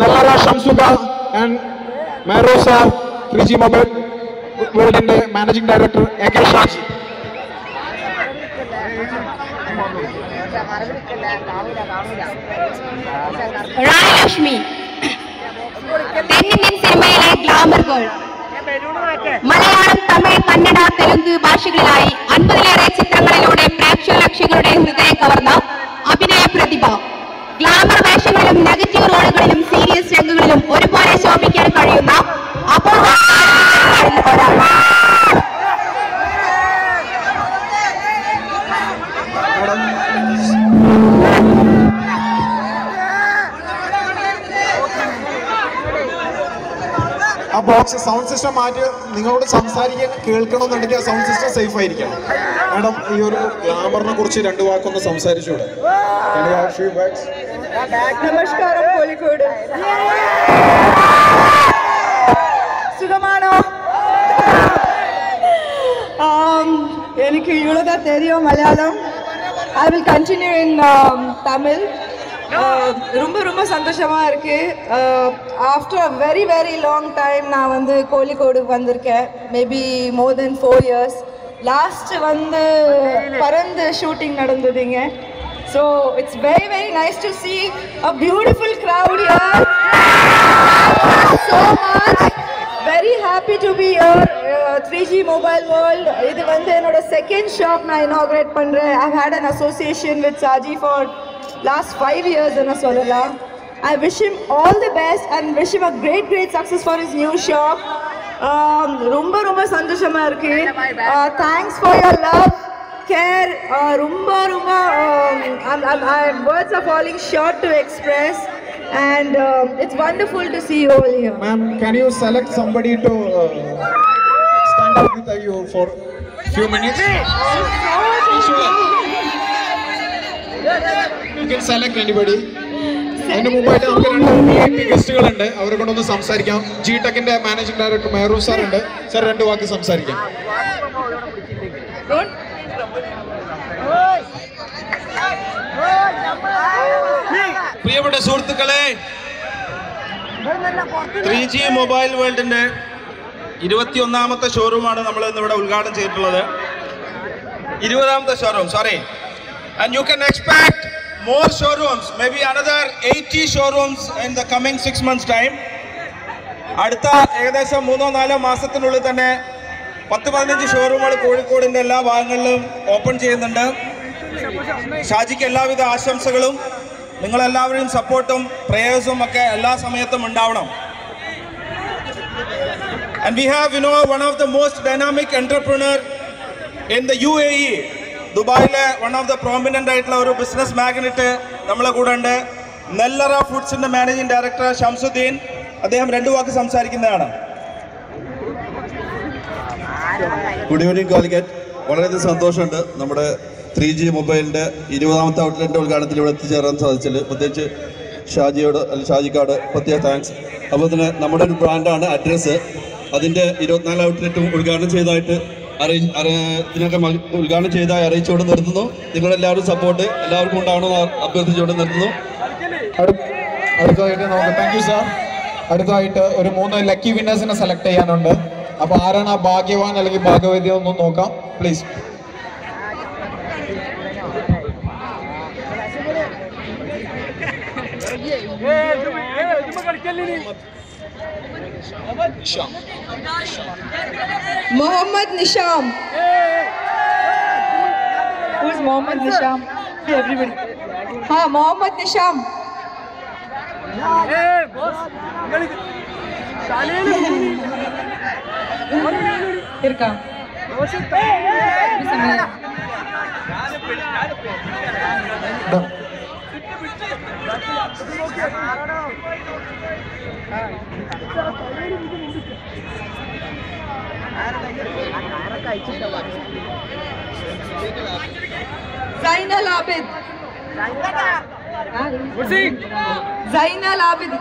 Nallara Shamsuka and Marosa 3G Mobile World Managing Director AK Shaji. Rayashmi, തെന്നിന്ത്യൻ സിനിമയിലെ glamour girl. Malayalam, Tamil, Kannada, Telugu ഭാഷകളിലായി 50-ലേറെ ചിത്രങ്ങളിലൂടെ പ്രേക്ഷകരുടെ ഹൃദയം കവർന്ന അഭിനയ പ്രതിഭ. ഗ്ലാമർ വേഷങ്ങളിലും നെഗറ്റീവ് റോളുകളിലും സീരിയസ് രംഗങ്ങളിലും ഒരുപോലെ ശോഭിക്കാൻ കഴിയുന്ന അപൂർവ ഒരാൾ. ആ ബോക്സ് സൗണ്ട് സിസ്റ്റം മാറ്റി നിങ്ങളോട് സംസാരിക്കാൻ കേൾക്കണമെന്നുണ്ടെങ്കിൽ ആ സൗണ്ട് സിസ്റ്റം സേഫ് ആയിരിക്കണം. മാഡം, ഈ ഒരു ഗ്ലാമറിനെ കുറിച്ച് 2 വാക്കൊന്ന് സംസാരിച്ചൂടെ? നമസ്കാരം കോഴിക്കോട്. സുഖമാണോ? എനിക്ക് ഇவ்வளோதா தெரியும் Malayalam. I will continue in Tamil. ரொம்ப ரொம்ப சந்தோஷமா இருக்கு. After a very very long time நான் வந்து கோழிக்கோடு வந்திருக்கேன். மேபி மோர் தென் 4 years. லாஸ்ட் வந்து பறந்து shooting நடந்ததுங்க. So it's very very nice to see a beautiful crowd here. So much. Very happy to be here. 3G Mobile World. இது வந்து என்னோட second shop நான் inaugurate பண்றேன். I've had an association with Saji for last 5 years ena sollala. I wish him all the best and wish him a great success for his new shop. Romba romba santoshama irukku. Thanks for your love, care. Romba words are falling short to express, and it's wonderful to see you all here. Ma'am, can you select somebody to stand up with you for few minutes? You can select anybody. അതിന് മുമ്പായിട്ട് നമുക്ക് 2 VIP ഗസ്റ്റുകളുണ്ട്, അവരെ കൊണ്ടൊന്ന് സംസാരിക്കാം. G-Techന്റെ managing director മെഹറൂ sir ഉണ്ട്. Sir 2 വാക്ക് സംസാരിക്കാം. പ്രിയപ്പെട്ട സുഹൃത്തുക്കളെ, 3G മൊബൈൽ വേൾഡിന്റെ 21ാമത്തെ ഷോറൂമാണ് നമ്മൾ ഇന്നിവിടെ ഉദ്ഘാടനം ചെയ്തിട്ടുള്ളത്. 20ാമത്തെ showroom, sorry. And you can expect more showrooms, maybe another 80 showrooms in the coming 6 months time. അടുത്ത ഏകദേശം 3-4 മാസത്തിനുള്ളിൽ തന്നെ 10-15 ഷോറൂമുകൾ കോഴിക്കോടിൻ്റെ എല്ലാ ഭാഗങ്ങളിലും ഓപ്പൺ ചെയ്യുന്നുണ്ട്. ഷാജിക്ക് എല്ലാവിധ ആശംസകളും നിങ്ങളെല്ലാവരുടെയും സപ്പോർട്ടും പ്രേയേഴ്സും ഒക്കെ എല്ലാ സമയത്തും ഉണ്ടാവണം. And we have, one of the most dynamic entrepreneur in the UAE. ദുബായിലെ വൺ ഓഫ് ദ പ്രോമിനൻ്റ് ആയിട്ടുള്ള ഒരു ബിസിനസ് മാഗ്നറ്റ് നമ്മളെ കൂടെ ഉണ്ട്. നെല്ലറ ഫുഡ്സിൻ്റെ മാനേജിംഗ് ഡയറക്ടർ ഷംസുദ്ദീൻ. അദ്ദേഹം 2 വാക്ക് സംസാരിക്കുന്നതാണ്. Good evening Calicut. വളരെയധികം സന്തോഷമുണ്ട് നമ്മുടെ 3G മൊബൈലിൻ്റെ 20ാമത്തെ ഔട്ട്ലെറ്റിൻ്റെ ഉദ്ഘാടനത്തിൽ ഇവിടെ എത്തിച്ചേരാൻ സാധിച്ചത്. പ്രത്യേകിച്ച് ഷാജിക്കാട് പ്രത്യേക താങ്ക്സ്. അപ്പോൾ തന്നെ നമ്മുടെ ഒരു ബ്രാൻഡാണ് അഡ്രസ്സ്. അതിൻ്റെ 24 ഔട്ട്ലെറ്റും ഉദ്ഘാടനം ചെയ്തതായിട്ട് ഇതിനൊക്കെ ഉദ്ഘാടനം ചെയ്തായി അറിയിച്ചുകൊണ്ട് നിർത്തുന്നു. നിങ്ങളെല്ലാവരും സപ്പോർട്ട് എല്ലാവർക്കും ഉണ്ടാവണമെന്ന് അഭ്യർത്ഥിച്ചുകൊണ്ട് നിർത്തുന്നു. അടുത്തതായിട്ട് നമുക്ക് താങ്ക് യു സാർ. അടുത്തതായിട്ട് ഒരു 3 ലക്കി വിന്നേഴ്സിനെ സെലക്ട് ചെയ്യാനുണ്ട്. അപ്പോൾ ആരാണ് ആ ഭാഗ്യവാൻ അല്ലെങ്കിൽ ഭാഗ്യവതി ഒന്നും നോക്കാം please. Mohammad Nisham. Who is Mohammad Nisham? Hey, everybody. Mohammad Nisham. Hey, boss. Here come. Zainal Abid. Zainal Abid.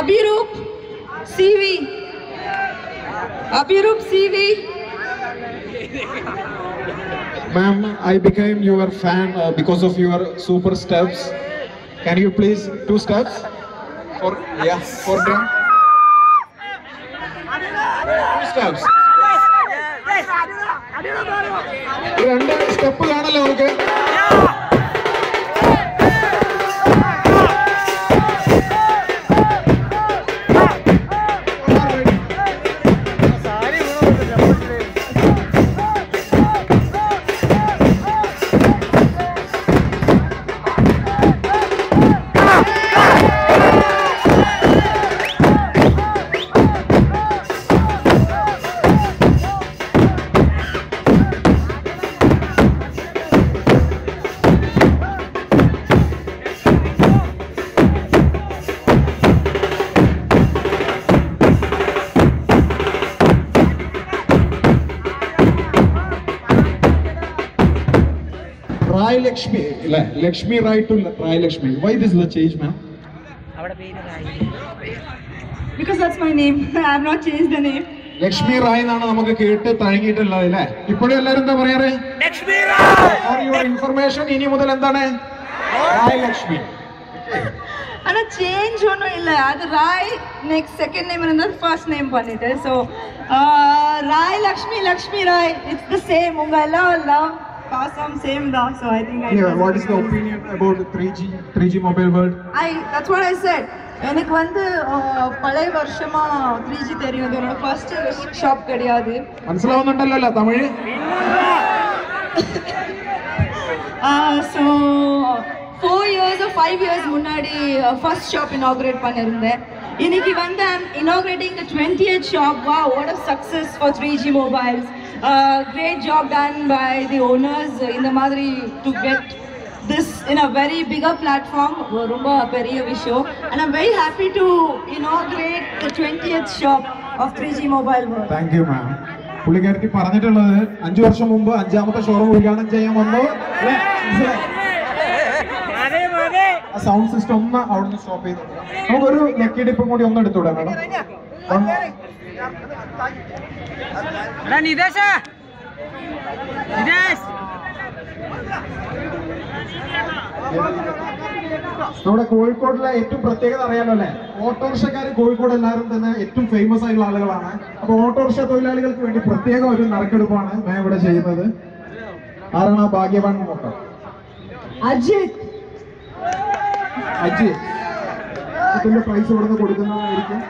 Abhiroop CV. Abhirup CV. Ma'am, I became your fan because of your super steps. Can you please 2 steps? For them. 2 steps. 2 step കാണല്ലോ നമുക്ക്. Rai Lakshmi, Lakshmi Rai to Rai Lakshmi. Why this is the change, ma'am? Because that's my name. I have not changed the name. Lakshmi Rai എന്നാണ് നമുക്ക് കേട്ട് തഴങ്ങിയിട്ടുള്ളത് അല്ലേ? ഇപ്പോഴും എല്ലാവരും എന്താ പറയാറ്? Lakshmi Rai. For your information ഇനി മുതൽ എന്താണ്? Rai Lakshmi. And a change ഒന്നും ഇല്ല. അത് Rai next second name and first name பண்ணிட்டு. So Rai Lakshmi Rai it's the same. உங்க எல்லாம் love awesome same தான். So I think what is the opinion about 3G mobile world? That's what I said. எனக்கு வந்து பழைய வருஷமா 3G தெரியும். இது என்னோட ஃபர்ஸ்ட் ஷாப் கிடையாது. മനസ്സിലാവുന്നുണ്ടല്ലോ Tamil? So 4 years or 5 years முன்னாடி ஃபர்ஸ்ட் ஷாப் இனாகுரேட் பண்ணிருந்தேன். இன்னைக்கு வந்து I'm inaugurating the 20th shop. Wow, what a success for 3G mobiles. Great job done by the owners in the மாதிரி to get this in a very bigger platform. ரொம்ப பெரிய விஷயம். And I'm very happy to inaugurate the 20th shop of 3G mobile world. Thank you, ma'am. പുള്ളിക്കാരത്തി പറഞ്ഞിട്ടുള്ളത് 5 വർഷം മുമ്പ് 5ാമത്തെ showroom ഉദ്ഘാടനം ചെയ്യാൻ വന്നു. ആ സൗണ്ട് സിസ്റ്റം ഒന്ന് അവിടുന്ന് സ്റ്റോപ്പ് ചെയ്തു. നമുക്കൊരു ലക്കി ഡിപ്പും കൂടി ഒന്ന് എടുത്തൂടെ മാഡം? നമ്മുടെ കോഴിക്കോടിലെ ഏറ്റവും പ്രത്യേകത അറിയാലോ അല്ലേ? ഓട്ടോറിക്ഷക്കാർ കോഴിക്കോട് എല്ലാവരും തന്നെ ഏറ്റവും ഫേമസ് ആയിട്ടുള്ള ആളുകളാണ്. അപ്പൊ ഓട്ടോറിക്ഷ തൊഴിലാളികൾക്ക് വേണ്ടി പ്രത്യേക ഒരു നറുക്കെടുപ്പാണ് ഞാൻ ഇവിടെ ചെയ്യുന്നത്. ആരാണ് ആ ഭാഗ്യവാൻ നോക്കാം? അജിത്. ഇതിന്റെ പ്രൈസ് ഇവിടെ നിന്ന് കൊടുക്കുന്നതായിരിക്കും.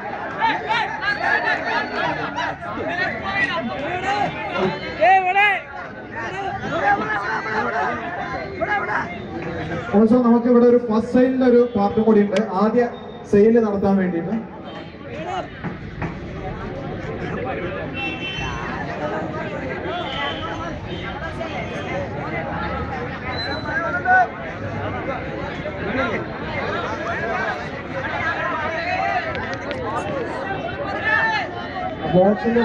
ഓൾസോ നമുക്ക് ഇവിടെ ഒരു ഫസ്റ്റ് സെയിലിന്റെ ഒരു പാർട്ടും കൂടി ഉണ്ട്. ആദ്യ സെയില് നടത്താൻ വേണ്ടിയിട്ട് ബോക്സിന്റെ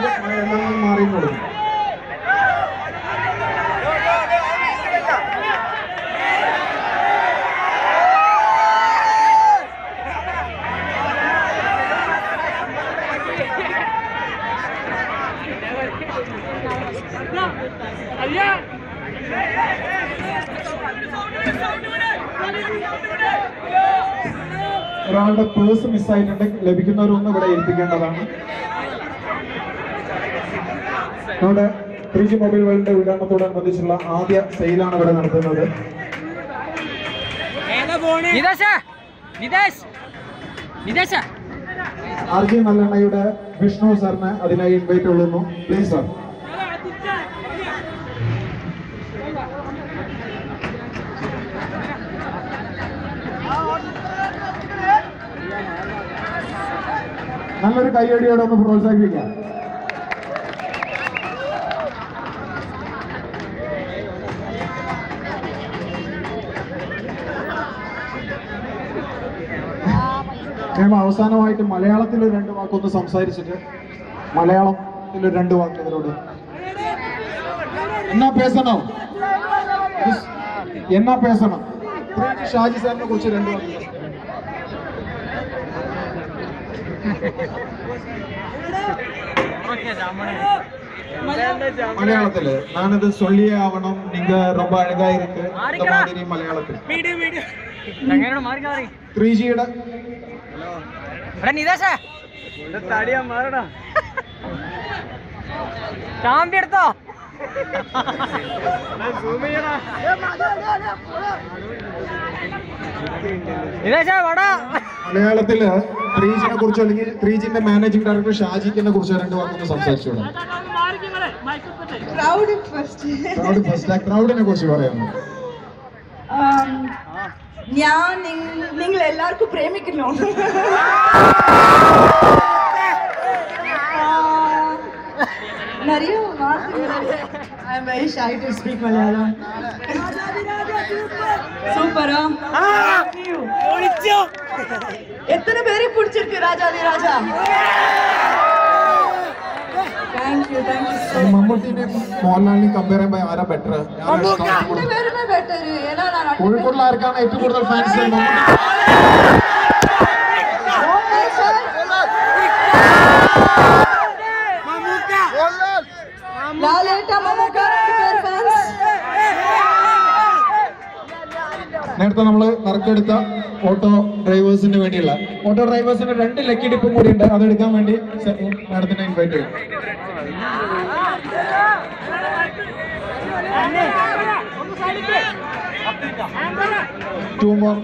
മാറി കൊടുക്കും. ഒരാളുടെ പേഴ്സ് മിസ്സായിട്ടുണ്ടെങ്കിൽ ലഭിക്കുന്നവരൊന്നും ഇവിടെ ഏൽപ്പിക്കേണ്ടതാണ്. നമ്മുടെ 3G മൊബൈൽ വേൾഡിന്റെ ഉദ്ഘാടനത്തോടനുബന്ധിച്ചുള്ള ആദ്യ സെയിലാണ് ഇവിടെ നടത്തുന്നത്. RJ നല്ലെണ്ണയുടെ വിഷ്ണു സാറിന് അതിനായി ഇൻവൈറ്റ് കൊള്ളുന്നു. Please sir. നല്ലൊരു കൈയടിയോടെ ഒന്ന് പ്രോത്സാഹിപ്പിക്കാം. ഞാൻ അവസാനമായിട്ട് മലയാളത്തിൽ 2 വാക്കൊന്ന് സംസാരിച്ചിട്ട് മലയാളത്തിൽ 2 വാക്ക് ഇതിലോട് എന്നാ പേസണം ഷാജി സാറിനെ കുറിച്ച് 2 വാക്ക്. மலையாளத்துல நான் இது சொல்லியே ஆகணும், நீங்க ரொம்ப அழகா இருக்கு இந்த மாதிரி மலையாளத்தில் 3Gയുടെ മലയാളത്തില് 3Gനെ കുറിച്ച് അല്ലെങ്കിൽ 3Gന്റെ മാനേജിംഗ് ഡയറക്ടർ ഷാജിക്കിനെ കുറിച്ച് രണ്ട് വാക്കൊന്ന് സംസാരിച്ചു. ക്രൗഡിനെ കുറിച്ച് പറയാമോ? ഞാൻ നിങ്ങൾ എല്ലാവർക്കും പ്രേമിക്കുന്നു. நிறைய வார்த்தைகள் I am very shy to speak Malayalam. சூப்பரா எத்தனை பேரை பிடிச்சிருக்கு ராஜாதி ராஜா? Thank you so much. മമ്മൂട്ടിനെ മോഹൻലാലിനെ കമ്പയർ ചെയ്യുമ്പോൾ ആരാ ബെറ്റർ? രണ്ടുപേരുമേ ബെറ്റർ. ഏതാ കോഴിക്കോടിൽ ആർക്കാണ് ഏറ്റവും കൂടുതൽ ഫാൻസ്? നേരത്തെ നമ്മൾ നറുക്കെടുത്ത ഓട്ടോ ഡ്രൈവേഴ്സിന് വേണ്ടിയുള്ള ഓട്ടോ ഡ്രൈവേഴ്സിന് 2 ലക്കി ടിപ്പും കൂടി ഉണ്ട്. അതെടുക്കാൻ വേണ്ടി മാഡത്തിനെ ഇൻവൈറ്റ് ചെയ്യും. 2 more.